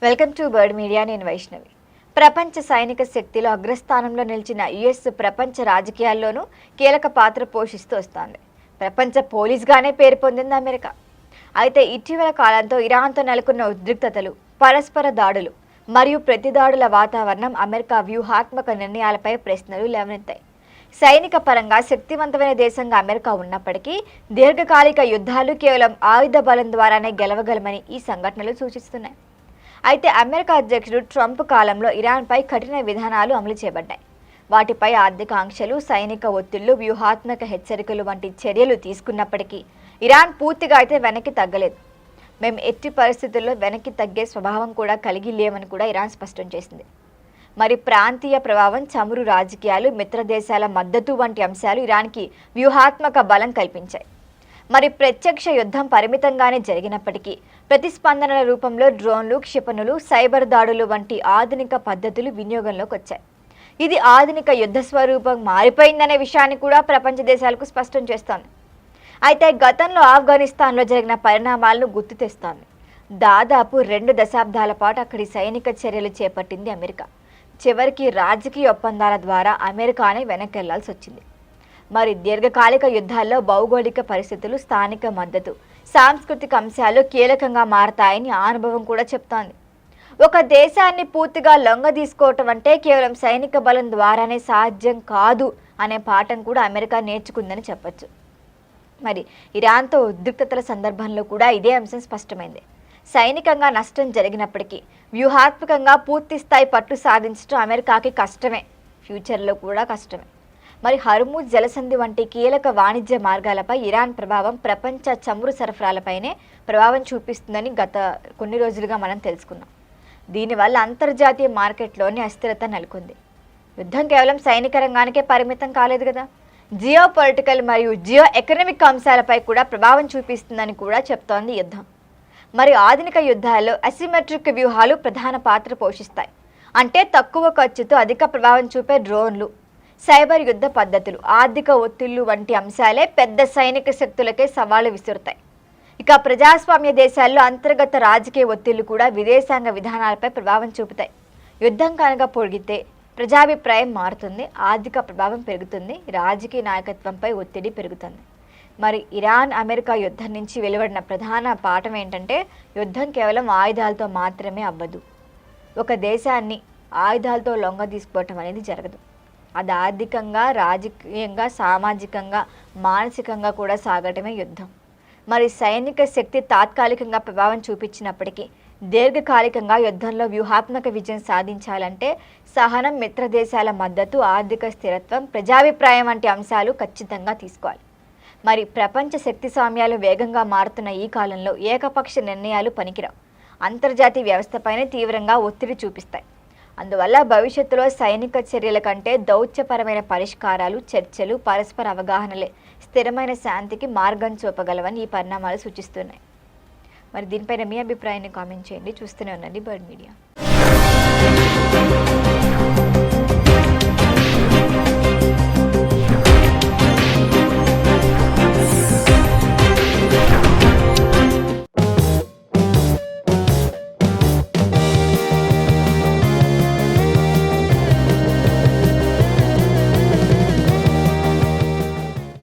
Welcome to bird media. నేను వైష్ణవి. ప్రపంచ సైనిక శక్తిలో అగ్రస్థానంలో నిలిచిన యుఎస్ ప్రపంచ రాజకీయాల్లోనూ కీలక పాత్ర పోషిస్తూ వస్తోంది. ప్రపంచ పోలీస్గానే పేరు పొందింది అమెరికా. అయితే ఇటీవల కాలంతో ఇరాన్తో నెలకొన్న ఉద్రిక్తతలు, పరస్పర దాడులు మరియు ప్రతిదాడుల వాతావరణం అమెరికా వ్యూహాత్మక నిర్ణయాలపై ప్రశ్నలు లేవనెత్తాయి. సైనిక పరంగా శక్తివంతమైన దేశంగా అమెరికా ఉన్నప్పటికీ దీర్ఘకాలిక యుద్ధాలు కేవలం ఆయుధ బలం ద్వారానే గెలవగలమని ఈ సంఘటనలు సూచిస్తున్నాయి. అయితే అమెరికా అధ్యక్షుడు ట్రంప్ కాలంలో ఇరాన్పై కఠిన విధానాలు అమలు చేయబడ్డాయి. వాటిపై ఆర్థిక ఆంక్షలు, సైనిక ఒత్తిళ్లు, వ్యూహాత్మక హెచ్చరికలు వంటి చర్యలు తీసుకున్నప్పటికీ ఇరాన్ పూర్తిగా అయితే వెనక్కి తగ్గలేదు. మేము ఎట్టి పరిస్థితుల్లో వెనక్కి తగ్గే స్వభావం కూడా కలిగి లేవని కూడా ఇరాన్ స్పష్టం చేసింది. మరి ప్రాంతీయ ప్రభావం, చమురు రాజకీయాలు, మిత్ర దేశాల మద్దతు వంటి అంశాలు ఇరాన్కి వ్యూహాత్మక బలం కల్పించాయి. మరి ప్రత్యక్ష యుద్ధం పరిమితంగానే జరిగినప్పటికీ ప్రతిస్పందనల రూపంలో డ్రోన్లు, క్షిపణులు, సైబర్ దాడులు వంటి ఆధునిక పద్ధతులు వినియోగంలోకి వచ్చాయి. ఇది ఆధునిక యుద్ధ స్వరూపం మారిపోయిందనే విషయాన్ని కూడా ప్రపంచ దేశాలకు స్పష్టం చేస్తోంది. అయితే గతంలో ఆఫ్ఘనిస్తాన్లో జరిగిన పరిణామాలను గుర్తు తెస్తోంది. దాదాపు 2 దశాబ్దాల పాటు అక్కడి సైనిక చర్యలు చేపట్టింది అమెరికా. చివరికి రాజకీయ ఒప్పందాల ద్వారా అమెరికానే వెనకెళ్లాల్సి వచ్చింది. మరి దీర్ఘకాలిక యుద్ధాల్లో భౌగోళిక పరిస్థితులు, స్థానిక మద్దతు, సాంస్కృతిక అంశాలు కీలకంగా మారతాయని ఆ అనుభవం కూడా చెప్తోంది. ఒక దేశాన్ని పూర్తిగా లొంగ తీసుకోవటం అంటే కేవలం సైనిక బలం ద్వారానే సాధ్యం కాదు అనే పాఠం కూడా అమెరికా నేర్చుకుందని చెప్పొచ్చు. మరి ఇరాన్తో ఉద్రిక్తతల సందర్భంలో కూడా ఇదే అంశం స్పష్టమైంది. సైనికంగా నష్టం జరిగినప్పటికీ వ్యూహాత్మకంగా పూర్తి స్థాయి పట్టు సాధించడం అమెరికాకి కష్టమే, ఫ్యూచర్లో కూడా కష్టమే. మరి హర్ముజ్ జలసంధి వంటి కీలక వాణిజ్య మార్గాలపై ఇరాన్ ప్రభావం ప్రపంచ చమురు సరఫరాలపైనే ప్రభావం చూపిస్తుందని గత కొన్ని రోజులుగా మనం తెలుసుకున్నాం. దీనివల్ల అంతర్జాతీయ మార్కెట్లోని అస్థిరత నెలకొంది. యుద్ధం కేవలం సైనిక రంగానికే పరిమితం కాలేదు కదా, జియో పొలిటికల్ మరియు జియో ఎకనామిక్ అంశాలపై కూడా ప్రభావం చూపిస్తుందని కూడా చెప్తోంది యుద్ధం. మరి ఆధునిక యుద్ధాల్లో అసిమెట్రిక్ వ్యూహాలు ప్రధాన పాత్ర పోషిస్తాయి. అంటే తక్కువ ఖర్చుతో అధిక ప్రభావం చూపే డ్రోన్లు, సైబర్ యుద్ధ పద్ధతులు, ఆర్థిక ఒత్తిళ్లు వంటి అంశాలే పెద్ద సైనిక శక్తులకే సవాళ్లు విసురుతాయి. ఇక ప్రజాస్వామ్య దేశాల్లో అంతర్గత రాజకీయ ఒత్తిళ్లు కూడా విదేశాంగ విధానాలపై ప్రభావం చూపుతాయి. యుద్ధం కనుక పొడిగితే ప్రజాభిప్రాయం మారుతుంది, ఆర్థిక ప్రభావం పెరుగుతుంది, రాజకీయ నాయకత్వంపై ఒత్తిడి పెరుగుతుంది. మరి ఇరాన్ అమెరికా యుద్ధం నుంచి వెలువడిన ప్రధాన పాఠం ఏంటంటే యుద్ధం కేవలం ఆయుధాలతో మాత్రమే అవ్వదు. ఒక దేశాన్ని ఆయుధాలతో లొంగ తీసుకోవటం అనేది జరగదు. అది ఆర్థికంగా, రాజకీయంగా, సామాజికంగా, మానసికంగా కూడా సాగటమే యుద్ధం. మరి సైనిక శక్తి తాత్కాలికంగా ప్రభావం చూపించినప్పటికీ దీర్ఘకాలికంగా యుద్ధంలో వ్యూహాత్మక విజయం సాధించాలంటే సహనం, మిత్ర దేశాల మద్దతు, ఆర్థిక స్థిరత్వం, ప్రజాభిప్రాయం వంటి అంశాలు ఖచ్చితంగా తీసుకోవాలి. మరి ప్రపంచ శక్తి స్వామ్యాలు వేగంగా మారుతున్న ఈ కాలంలో ఏకపక్ష నిర్ణయాలు పనికిరావు, అంతర్జాతీయ వ్యవస్థపైనే తీవ్రంగా ఒత్తిడి చూపిస్తాయి. అందువల్ల భవిష్యత్తులో సైనిక చర్యల కంటే దౌత్యపరమైన పరిష్కారాలు, చర్చలు, పరస్పర అవగాహనలే స్థిరమైన శాంతికి మార్గం చూపగలవని ఈ పరిణామాలు సూచిస్తున్నాయి. మరి దీనిపైన మీ అభిప్రాయాన్ని కామెంట్ చేయండి. చూస్తూనే ఉండండి బర్డ్ మీడియా.